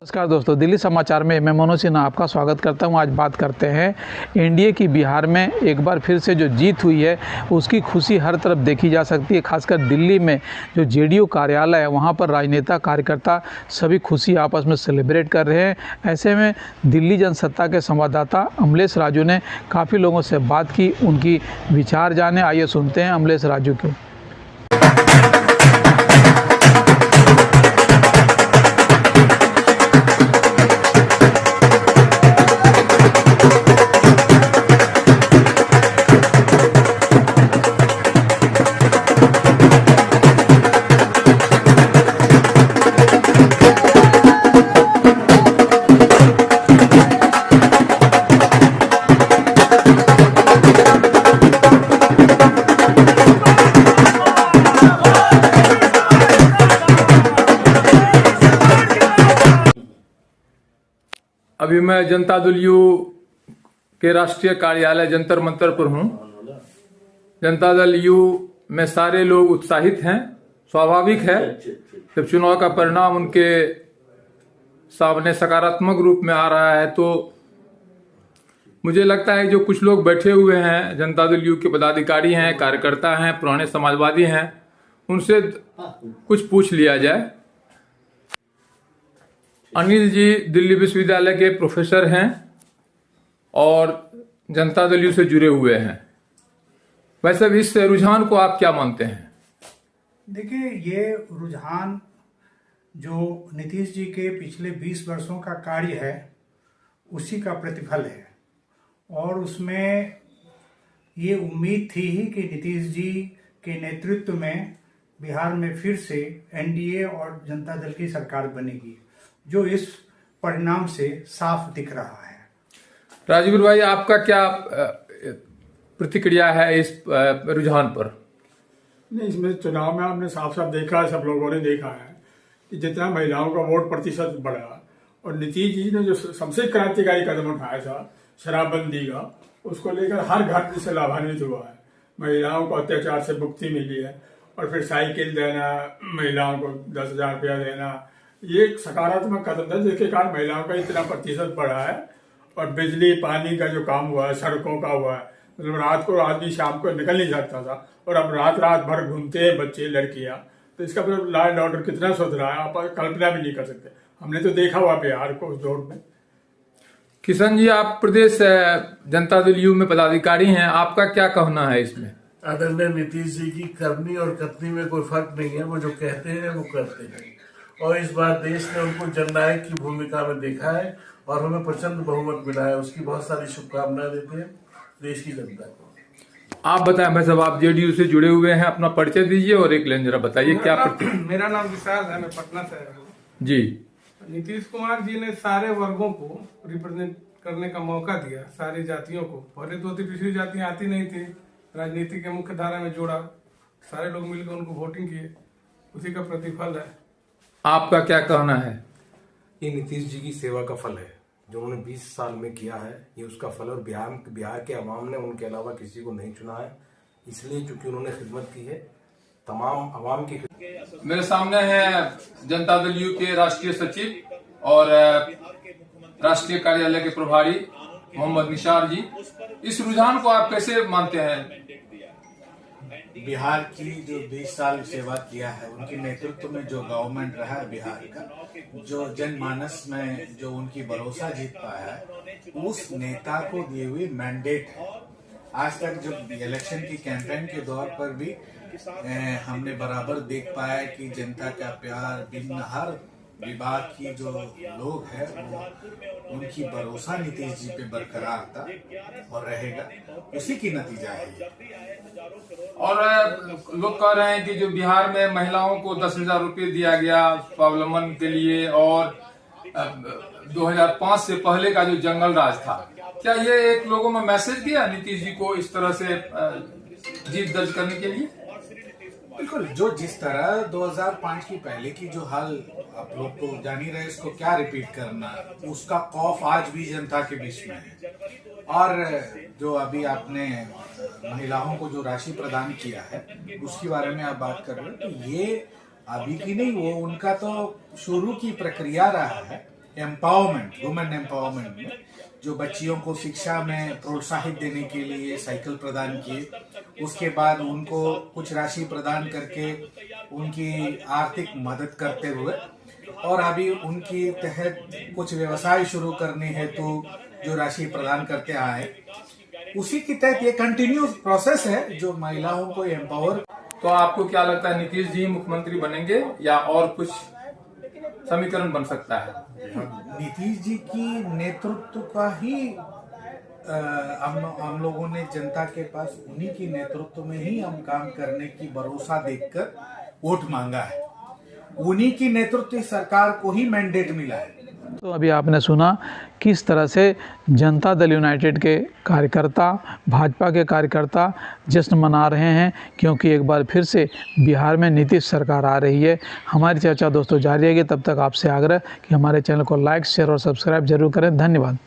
नमस्कार दोस्तों, दिल्ली समाचार में मैं मनोज सिन्हा आपका स्वागत करता हूं। आज बात करते हैं एनडीए की। बिहार में एक बार फिर से जो जीत हुई है उसकी खुशी हर तरफ देखी जा सकती है। खासकर दिल्ली में जो जेडीयू कार्यालय है वहां पर राजनेता कार्यकर्ता सभी खुशी आपस में सेलिब्रेट कर रहे हैं। ऐसे में दिल्ली जनसत्ता के संवाददाता अमलेश राजू ने काफ़ी लोगों से बात की, उनकी विचार जाने। आइए सुनते हैं अमलेश राजू के। अभी मैं जनता दल यू के राष्ट्रीय कार्यालय जंतर मंतर पर हूं। जनता दल यू में सारे लोग उत्साहित हैं। स्वाभाविक है, जब चुनाव का परिणाम उनके सामने सकारात्मक रूप में आ रहा है तो मुझे लगता है जो कुछ लोग बैठे हुए हैं, जनता दल यू के पदाधिकारी हैं, कार्यकर्ता हैं, पुराने समाजवादी हैं, उनसे कुछ पूछ लिया जाए। अनिल जी दिल्ली विश्वविद्यालय के प्रोफेसर हैं और जनता दल यू से जुड़े हुए हैं। वैसे भी इस रुझान को आप क्या मानते हैं? देखिए, ये रुझान जो नीतीश जी के पिछले 20 वर्षों का कार्य है उसी का प्रतिफल है और उसमें ये उम्मीद थी ही कि नीतीश जी के नेतृत्व में बिहार में फिर से एनडीए और जनता दल की सरकार बनेगी, जो इस परिणाम से साफ दिख रहा है। राजवीर भाई, आपका क्या प्रतिक्रिया है इस रुझान पर? नहीं, इसमें चुनाव में आपने साफ साफ देखा है, सब लोगों ने देखा है कि जितना महिलाओं का वोट प्रतिशत बढ़ा और नीतीश जी ने जो सबसे क्रांतिकारी कदम उठाया था शराबबंदी का, उसको लेकर हर घर से लाभान्वित हुआ है। महिलाओं को अत्याचार से मुक्ति मिली है और फिर साइकिल देना, महिलाओं को 10,000 रुपया देना, ये एक सकारात्मक कदम था जिसके कारण महिलाओं का इतना प्रतिशत बढ़ा है। और बिजली पानी का जो काम हुआ है, सड़कों का हुआ है, मतलब रात को आदमी शाम को निकल नहीं सकता था और अब रात भर घूमते हैं बच्चे लड़कियां, तो इसका मतलब लॉ एंड ऑर्डर कितना सुधरा है आप कल्पना भी नहीं कर सकते। हमने तो देखा हुआ बिहार को उस दौर में। किशन जी, आप प्रदेश जनता दल यू में पदाधिकारी हैं, आपका क्या कहना है इसमें? आदरणीय नीतीश जी की करनी और कथनी में कोई फर्क नहीं है। वो जो कहते हैं वो करते हैं और इस बार देश ने उनको जननायक की भूमिका में देखा है और हमें प्रचंड बहुमत मिला है। उसकी बहुत सारी शुभकामनाएं देते हैं देश की जनता को। आप बताएं भाई साहब, आप जेडीयू से जुड़े हुए हैं, अपना परिचय दीजिए और एक लाइन जरा बताइए क्या मेरा नाम विशाल है, मैं पटना से आया हूँ जी। नीतीश कुमार जी ने सारे वर्गों को रिप्रेजेंट करने का मौका दिया, सारी जातियों को। पहले तो पिछड़ी जातियां आती नहीं थी, राजनीति के मुख्य धारा में जोड़ा, सारे लोग मिलकर उनको वोटिंग किए, उसी का प्रतिफल है। आपका क्या कहना है? ये नीतीश जी की सेवा का फल है, जो उन्होंने 20 साल में किया है, ये उसका फल। और बिहार के अवाम ने उनके अलावा किसी को नहीं चुना है, इसलिए चूंकि उन्होंने खिदमत की है तमाम अवाम की। मेरे सामने है जनता दल यू के राष्ट्रीय सचिव और राष्ट्रीय कार्यालय के प्रभारी मोहम्मद निसार जी। इस रुझान को आप कैसे मानते हैं? बिहार की जो 20 साल सेवा किया है, उनके नेतृत्व में जो गवर्नमेंट रहा है बिहार का, जो जनमानस में जो उनकी भरोसा जीत पाया है, उस नेता को दिए हुए मैंडेट है। आज तक जब इलेक्शन की कैंपेन के दौर पर भी हमने बराबर देख पाया कि जनता का प्यार, भिन्न हर विभाग की जो लोग हैं वो उनकी भरोसा नीतीश जी पे बरकरार था और रहेगा, उसी की नतीजा है ये। और लोग कह रहे हैं कि जो बिहार में महिलाओं को 10,000 रुपये दिया गया स्वावलंबन के लिए और 2005 से पहले का जो जंगल राज था, क्या ये एक लोगों में मैसेज दिया नीतीश जी को इस तरह से जीत दर्ज करने के लिए? बिल्कुल, जो जिस तरह 2005 की पहले की जो हाल आप लोग को जान ही रहे, इसको क्या रिपीट करना, उसका खौफ आज भी जनता के बीच में है। और जो अभी आपने महिलाओं को जो राशि प्रदान किया है उसके बारे में आप बात कर रहे हो, तो ये अभी की नहीं, वो उनका तो शुरू की प्रक्रिया रहा है एम्पावरमेंट, वुमेन एम्पावरमेंट में जो बच्चियों को शिक्षा में प्रोत्साहित देने के लिए साइकिल प्रदान किए। उसके बाद उनको कुछ राशि प्रदान करके उनकी आर्थिक मदद करते हुए, और अभी उनकी तहत कुछ व्यवसाय शुरू करने हेतु जो राशि प्रदान करते आए, उसी के तहत ये कंटिन्यूस प्रोसेस है जो महिलाओं को एम्पावर। तो आपको क्या लगता है, नीतीश जी मुख्यमंत्री बनेंगे या और कुछ समीकरण बन सकता है? नीतीश जी की नेतृत्व का ही हम लोगों ने जनता के पास उन्हीं की नेतृत्व में ही हम काम करने की भरोसा देखकर वोट मांगा है। उन्हीं की नेतृत्व सरकार को ही मैंडेट मिला है। तो अभी आपने सुना किस तरह से जनता दल यूनाइटेड के कार्यकर्ता, भाजपा के कार्यकर्ता जश्न मना रहे हैं, क्योंकि एक बार फिर से बिहार में नीतीश सरकार आ रही है। हमारी चर्चा दोस्तों जारी रहेगी, तब तक आपसे आग्रह कि हमारे चैनल को लाइक, शेयर और सब्सक्राइब जरूर करें। धन्यवाद।